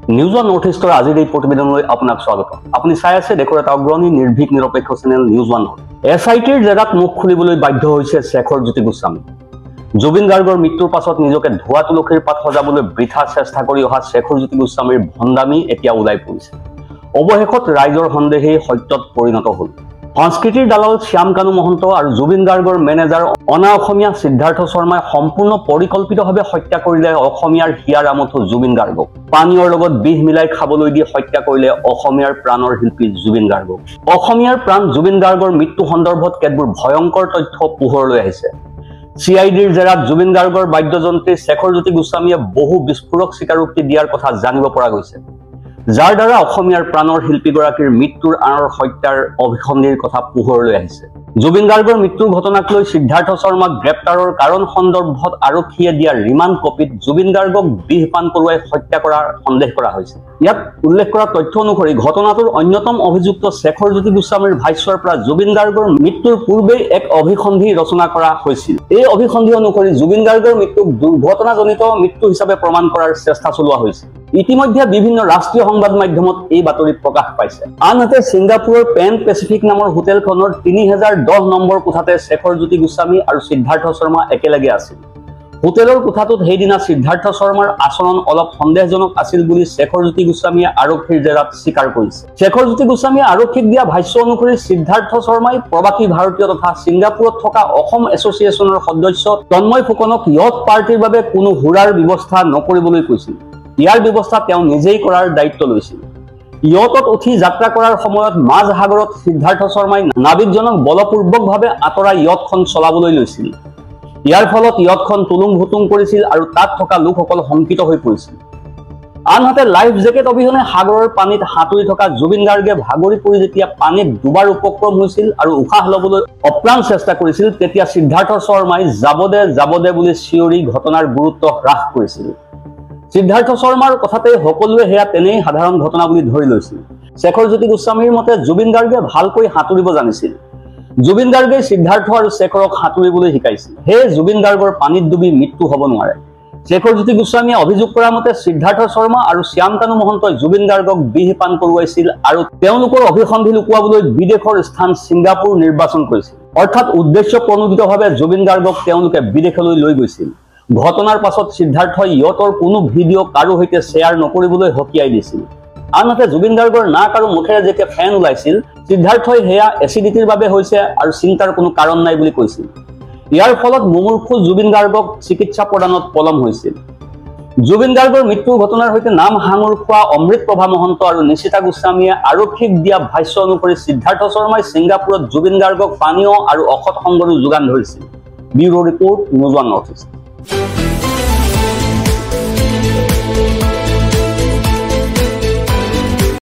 News one north ইষ্টৰ আজিৰ এই প্ৰতিবেদনলৈ আপোনাক স্বাগত। আপুনি চাই আছে দেশৰ এটা অগ্ৰণী নিৰ্ভীক নিৰপেক্ষ চেনেল নিউজ ওৱান নৰ্থ। এছআইটিৰ জেৰাত মুখ খুলিবলৈ বাধ্য হৈছে শেখৰজ্যোতি গোস্বামী। জুবিন গাৰ্গৰ মৃত্যুৰ পাছত নিজকে ধোৱা তুলসীৰ পাত সজাবলৈ বৃথা চেষ্টা কৰি অহা শেখৰজ্যোতি গোস্বামীৰ ভণ্ডামি এতিয়া ওলাই পৰিছে। অৱশেষত ৰাইজৰ সন্দেহেই সত্যত পৰিণত হ'ল। সংস্কৃতিৰ দালাল শ্যাম কানু মহন্ত আৰু জুবিন গাৰ্গৰ মেনেজাৰ অনা অসমীয়া সিদ্ধাৰ্থ শৰ্মাই সম্পূৰ্ণ পৰিকল্পিতভাৱে হত্যা কৰিলে অসমীয়াৰ হিয়াৰ আমঠু জুবিন গাৰ্গক। পানীয়ৰ লগত বিষ মিলাই খাবলৈ দি হত্যা কৰিলে অসমীয়াৰ প্ৰাণৰ শিল্পী জুবিন গাৰ্গক। অসমীয়াৰ প্ৰাণ জুবিন গাৰ্গৰ মৃত্যু সন্দৰ্ভত কেতবোৰ ভয়ংকৰ তথ্য পোহৰলৈ আহিছে। CIDৰ জেৰাত জুবিন গাৰ্গৰ বাদ্যযন্ত্ৰী শেখৰজ্যোতি গোস্বামীয়ে বহু বিস্ফোৰক স্বীকাৰোক্তি দিয়াৰ কথা জানিব পৰা গৈছে, যাৰ দ্বাৰা অসমীয়াৰ প্ৰাণৰ শিল্পীগৰাকীৰ মৃত্যুৰ আঁৰৰ হত্যাৰ অভিসন্ধিৰ কথা পোহৰলৈ আহিছে। জুবিন গাৰ্গৰ মৃত্যুৰ ঘটনাক লৈ সিদ্ধাৰ্থ শৰ্মাক গ্ৰেপ্তাৰৰ কাৰণ সন্দৰ্ভত আৰক্ষীয়ে দিয়া ৰিমাণ্ড কপিত জুবিন গাৰ্গক বিষ পান কৰোৱাই হত্যা কৰাৰ সন্দেহ কৰা হৈছে। ইয়াত উল্লেখ কৰা তথ্য অনুসৰি ঘটনাটোৰ অন্যতম অভিযুক্ত শেখৰজ্যোতি গোস্বামীৰ ভাষ্যৰ পৰা জুবিন গাৰ্গৰ মৃত্যুৰ পূৰ্বেই এক অভিসন্ধি ৰচনা কৰা হৈছিল। এই অভিসন্ধি অনুসৰি জুবিন গাৰ্গৰ মৃত্যুক দুৰ্ঘটনাজনিত মৃত্যু হিচাপে প্ৰমাণ কৰাৰ চেষ্টা চলোৱা হৈছিল। ইতিমধ্যে বিভিন্ন ৰাষ্ট্ৰীয় সংবাদ মাধ্যমত এই বাতৰি প্ৰকাশ পাইছে। আনহাতে ছিংগাপুৰৰ পেন পেচিফিক নামৰ হোটেলখনৰ 3010 নম্বৰ কোঠাতে শেখৰজ্যোতি গোস্বামী আৰু সিদ্ধাৰ্থ শৰ্মা একেলগে আছিল। হোটেলৰ কোঠাটোত সেইদিনা সিদ্ধাৰ্থ শৰ্মাৰ আচৰণ অলপ সন্দেহজনক আছিল বুলি শেখৰজ্যোতি গোস্বামীয়ে আৰক্ষীৰ জেৰাত স্বীকাৰ কৰিছে। শেখৰজ্যোতি গোস্বামীয়ে আৰক্ষীক দিয়া ভাষ্য অনুসৰি সিদ্ধাৰ্থ শৰ্মাই প্ৰবাসী ভাৰতীয় তথা ছিংগাপুৰত থকা অসম এছ'চিয়েশ্যনৰ সদস্য তন্ময় ফুকনক য়ট পাৰ্টিৰ বাবে কোনো সুৰাৰ ব্যৱস্থা নকৰিবলৈ কৈছিল। ইয়াৰ ব্যৱস্থা তেওঁ নিজেই কৰাৰ দায়িত্ব লৈছিল। য়টত উঠি যাত্ৰা কৰাৰ সময়ত মাজ সাগৰত সিদ্ধাৰ্থ শৰ্মাই নাবিকজনক বলপূৰ্বকভাৱে আঁতৰাই য়টখন চলাবলৈ লৈছিল। ইয়াৰ ফলত য়টখন তুলুং ভুতুং কৰিছিল আৰু তাত থকা লোকসকল শংকিত হৈ পৰিছিল। আনহাতে লাইফ জেকেট অবিহনে সাগৰৰ পানীত সাঁতুৰি থকা জুবিন গাৰ্গে ভাগৰি পৰি যেতিয়া পানীত ডুবাৰ উপক্ৰম হৈছিল আৰু উশাহ ল'বলৈ অপ্ৰাণ চেষ্টা কৰিছিল, তেতিয়া সিদ্ধাৰ্থ শৰ্মাই যাব দে বুলি চিঞৰি ঘটনাৰ গুৰুত্ব হ্ৰাস কৰিছিল। সিদ্ধাৰ্থ শৰ্মাৰ কথাতে সকলোৱে সেয়া তেনেই সাধাৰণ ঘটনা বুলি ধৰি লৈছিল। শেখৰজ্যোতি গোস্বামীৰ মতে জুবিন গাৰ্গে ভালকৈ সাঁতুৰিব জানিছিল। জুবিন গাৰ্গে সিদ্ধাৰ্থ আৰু শেখৰক সাঁতুৰিবলৈ শিকাইছিল। সেয়ে জুবিন গাৰ্গৰ পানীত ডুবি মৃত্যু হ'ব নোৱাৰে। শেখৰজ্যোতি গোস্বামীয়ে অভিযোগ কৰা মতে সিদ্ধাৰ্থ শৰ্মা আৰু শ্যাম কানু মহন্তই জুবিন গাৰ্গক বিষ পান কৰোৱাইছিল আৰু তেওঁলোকৰ অভিসন্ধি লুকুৱাবলৈ বিদেশৰ স্থান ছিংগাপুৰ নিৰ্বাচন কৰিছিল। অৰ্থাৎ উদ্দেশ্য প্ৰণোদিতভাৱে জুবিন গাৰ্গক তেওঁলোকে বিদেশলৈ লৈ গৈছিল। ঘটনাৰ পাছত সিদ্ধাৰ্থই য়টৰ কোনো ভিডিঅ' কাৰো সৈতে শ্বেয়াৰ নকৰিবলৈ সকীয়াই দিছিল। আনহাতে জুবিন গাৰ্গৰ নাক আৰু মুখেৰে যেতিয়া ফেন ওলাইছিল, সিদ্ধাৰ্থই সেয়া এচিডিটিৰ বাবে হৈছে আৰু চিন্তাৰ কোনো কাৰণ নাই বুলি কৈছিল। ইয়াৰ ফলত মুমূৰ্ষু জুবিন গাৰ্গক চিকিৎসা প্ৰদানত পলম হৈছিল। জুবিন গাৰ্গৰ মৃত্যুৰ ঘটনাৰ সৈতে নাম সাঙুৰ খোৱা অমৃত প্ৰভা মহন্ত আৰু নিশিতা গোস্বামীয়ে আৰক্ষীক দিয়া ভাষ্য অনুসৰি সিদ্ধাৰ্থ শৰ্মাই ছিংগাপুৰত জুবিন গাৰ্গক পানীয় আৰু অসৎ সংগৰো যোগান ধৰিছিল। Bureau report, news one north east.